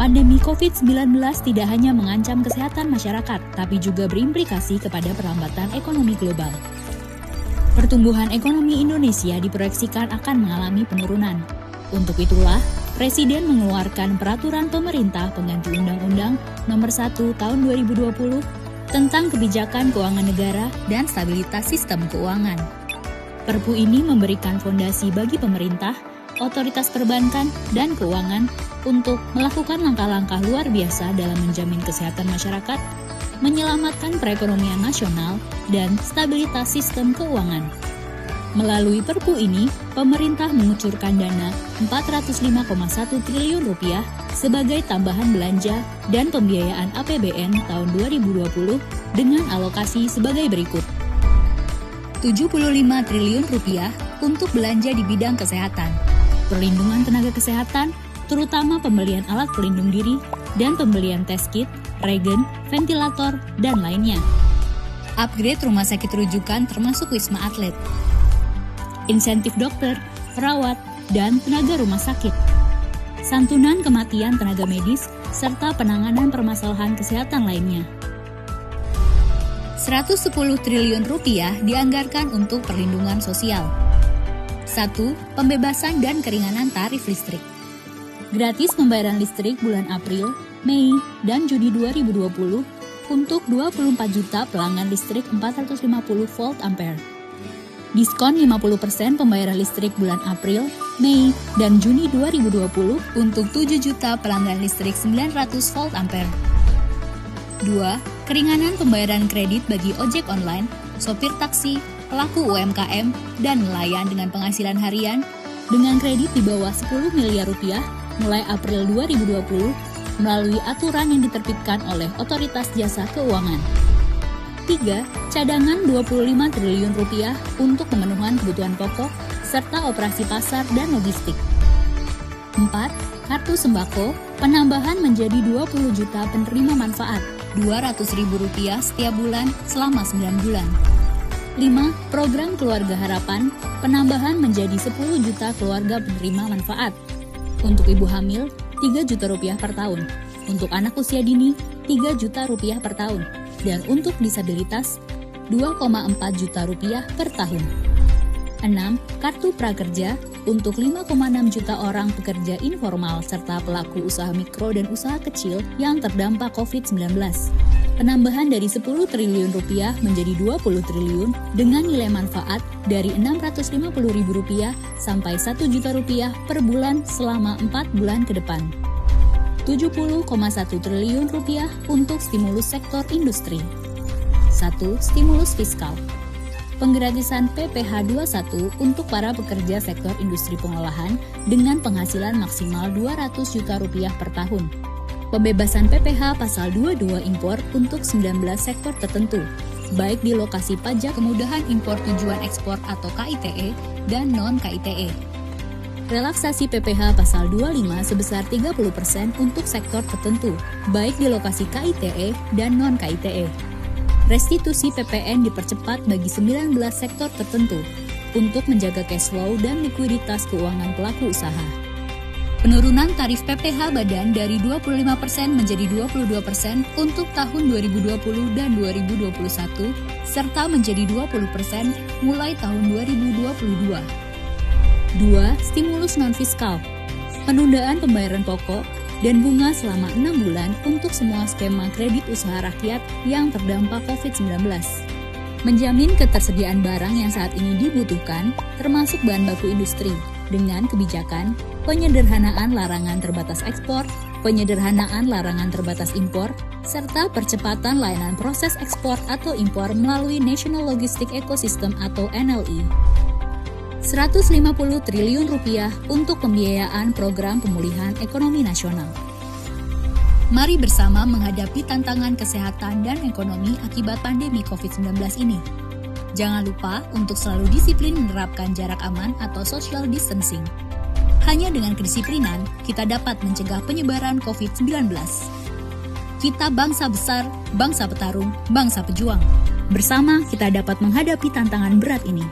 Pandemi COVID-19 tidak hanya mengancam kesehatan masyarakat, tapi juga berimplikasi kepada perlambatan ekonomi global. Pertumbuhan ekonomi Indonesia diproyeksikan akan mengalami penurunan. Untuk itulah, Presiden mengeluarkan peraturan pemerintah pengganti Undang-Undang Nomor 1 Tahun 2020 tentang kebijakan keuangan negara dan stabilitas sistem keuangan. Perpu ini memberikan fondasi bagi pemerintah, otoritas perbankan, dan keuangan untuk melakukan langkah-langkah luar biasa dalam menjamin kesehatan masyarakat, menyelamatkan perekonomian nasional, dan stabilitas sistem keuangan. Melalui Perpu ini, pemerintah mengucurkan dana Rp405,1 triliun sebagai tambahan belanja dan pembiayaan APBN tahun 2020 dengan alokasi sebagai berikut. Rp75 triliun untuk belanja di bidang kesehatan, perlindungan tenaga kesehatan, terutama pembelian alat pelindung diri dan pembelian tes kit, regen, ventilator, dan lainnya. Upgrade rumah sakit rujukan termasuk Wisma Atlet. Insentif dokter, perawat, dan tenaga rumah sakit. Santunan kematian tenaga medis, serta penanganan permasalahan kesehatan lainnya. Rp110 triliun dianggarkan untuk perlindungan sosial. 1. Pembebasan dan keringanan tarif listrik. Gratis pembayaran listrik bulan April, Mei, dan Juni 2020 untuk 24 juta pelanggan listrik 450 volt ampere. Diskon 50% pembayaran listrik bulan April, Mei, dan Juni 2020 untuk 7 juta pelanggan listrik 900 volt ampere. 2. Keringanan pembayaran kredit bagi ojek online, sopir taksi, pelaku UMKM, dan nelayan dengan penghasilan harian dengan kredit di bawah Rp10 miliar mulai April 2020 melalui aturan yang diterbitkan oleh Otoritas Jasa Keuangan. 3. Cadangan Rp25 triliun untuk pemenuhan kebutuhan pokok serta operasi pasar dan logistik. 4. Kartu sembako, penambahan menjadi 20 juta penerima manfaat, Rp200.000 setiap bulan selama 9 bulan. 5. Program Keluarga Harapan, penambahan menjadi 10 juta keluarga penerima manfaat. Untuk ibu hamil, Rp3 juta per tahun. Untuk anak usia dini, Rp3 juta per tahun. Dan untuk disabilitas, Rp2,4 juta per tahun. 6. Kartu Prakerja untuk 5,6 juta orang pekerja informal serta pelaku usaha mikro dan usaha kecil yang terdampak COVID-19. Penambahan dari Rp10 triliun menjadi Rp20 triliun dengan nilai manfaat dari Rp650.000 sampai Rp1 juta per bulan selama 4 bulan ke depan. Rp70,1 triliun untuk stimulus sektor industri. 1. Stimulus fiskal. Penggratisan PPh 21 untuk para pekerja sektor industri pengolahan dengan penghasilan maksimal Rp200 juta per tahun. Pembebasan PPh pasal 22 impor untuk 19 sektor tertentu, baik di lokasi pajak kemudahan impor tujuan ekspor atau KITE dan non-KITE. Relaksasi PPh pasal 25 sebesar 30% untuk sektor tertentu, baik di lokasi KITE dan non-KITE. Restitusi PPN dipercepat bagi 19 sektor tertentu untuk menjaga cash flow dan likuiditas keuangan pelaku usaha. Penurunan tarif PPh badan dari 25% menjadi 22% untuk tahun 2020 dan 2021, serta menjadi 20% mulai tahun 2022. 2. Stimulus non-fiskal. Penundaan pembayaran pokok dan bunga selama 6 bulan untuk semua skema kredit usaha rakyat yang terdampak COVID-19. Menjamin ketersediaan barang yang saat ini dibutuhkan, termasuk bahan baku industri, dengan kebijakan penyederhanaan larangan terbatas ekspor, penyederhanaan larangan terbatas impor, serta percepatan layanan proses ekspor atau impor melalui National Logistic Ecosystem atau NLE. Rp150 triliun untuk pembiayaan program pemulihan ekonomi nasional. Mari bersama menghadapi tantangan kesehatan dan ekonomi akibat pandemi COVID-19 ini. Jangan lupa untuk selalu disiplin menerapkan jarak aman atau social distancing. Hanya dengan kedisiplinan, kita dapat mencegah penyebaran COVID-19. Kita bangsa besar, bangsa petarung, bangsa pejuang. Bersama kita dapat menghadapi tantangan berat ini.